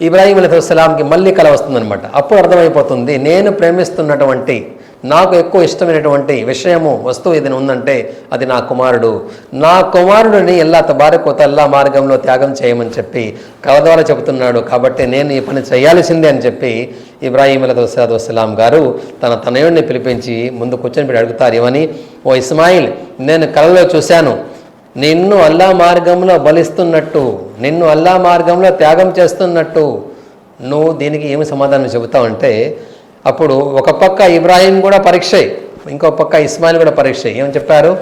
ఇబ్రాహీం అలైహిస్సలాంకి మళ్ళీ కల వస్తుందన్నమాట. అప్పుడు అర్థమైపోతుంది, నేను ప్రేమిస్తున్నటువంటి, నాకు ఎక్కువ ఇష్టమైనటువంటి విషయము, వస్తువు ఏదైనా ఉందంటే అది నా కుమారుడు. నా కుమారుడిని అల్లాహ్ తబారక్ వ తఆలా మార్గంలో త్యాగం చేయమని చెప్పి కల ద్వారా చెబుతున్నాడు. కాబట్టి నేను ఈ పని చేయాల్సిందే అని చెప్పి ఇబ్రాహీం అలైహిస్సలాం గారు తన తనయుడిని పిలిపించి ముందు కూర్చొని పెట్టి అడుగుతారు, ఏమని, ఓ ఇస్మాయిల్, నేను కలలో చూశాను నిన్ను అల్లాహ్ మార్గంలో బలిస్తున్నట్టు, నిన్ను అల్లాహ్ మార్గంలో త్యాగం చేస్తున్నట్టు, నువ్వు దీనికి ఏమి సమాధానం చెబుతావంటే, అప్పుడు ఒక పక్క ఇబ్రాహీం కూడా పరీక్ష, ఇంకో పక్క ఇస్మాయిల్ కూడా పరీక్ష. ఏమని చెప్పారు,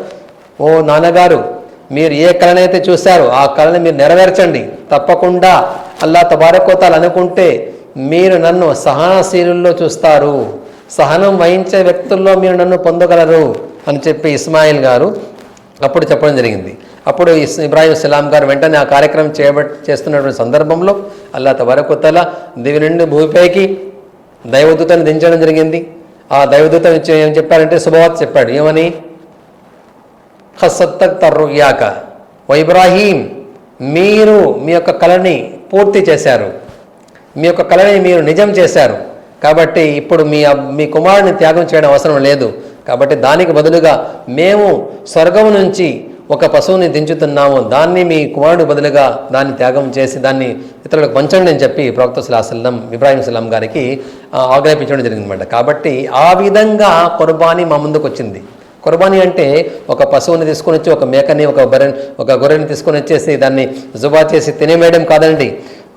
ఓ నాన్నగారు, మీరు ఏ కళనైతే చూశారో ఆ కళని మీరు నెరవేర్చండి, తప్పకుండా అల్లాహ్ తబారక్ వ తఆలా అనుకుంటే మీరు నన్ను సహనశీలుల్లో చూస్తారు, సహనం వహించే వ్యక్తుల్లో మీరు నన్ను పొందగలరు అని చెప్పి ఇస్మాయిల్ గారు అప్పుడు చెప్పడం జరిగింది. అప్పుడు ఇబ్రాహీం సలాం గారు వెంటనే ఆ కార్యక్రమం చేస్తున్నటువంటి సందర్భంలో అల్లాహ్ తబారక్ వ తఆలా దివి నుండి భూమిపైకి దైవదూతను దించడం జరిగింది. ఆ దైవదూత ఏం చెప్పారంటే శుభవార్త చెప్పాడు. ఏమని, ఖసత్తక్ తర్రుయాక ఓ ఇబ్రాహీం, మీరు మీ యొక్క కళని పూర్తి చేశారు, మీ యొక్క కళని మీరు నిజం చేశారు. కాబట్టి ఇప్పుడు మీ కుమారుని త్యాగం చేయడం అవసరం లేదు. కాబట్టి దానికి బదులుగా మేము స్వర్గం నుంచి ఒక పశువుని దించుతున్నాము, దాన్ని మీ కుమారుడు బదులుగా దాన్ని త్యాగం చేసి దాన్ని ఇతరులకు పంచండి అని చెప్పి ప్రవక్త సల్లల్లాహు అలైహి వసల్లం ఇబ్రాహీం సలాం గారికి ఆజ్ఞాపించడం జరిగిందన్నమాట. కాబట్టి ఆ విధంగా కుర్బానీ మా ముందుకు వచ్చింది. కుర్బానీ అంటే ఒక పశువుని తీసుకొని వచ్చి, ఒక మేకని, ఒక గొర్రెని తీసుకొని వచ్చేసి దాన్ని జుబా చేసి తినేమేయడం కాదండి.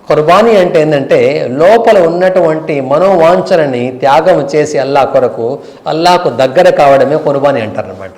కుర్బానీ అంటే ఏంటంటే లోపల ఉన్నటువంటి మనోవాంఛనని త్యాగం చేసి అల్లాహ్ కొరకు, అల్లాహ్కు దగ్గర కావడమే కుర్బానీ అంటారనమాట.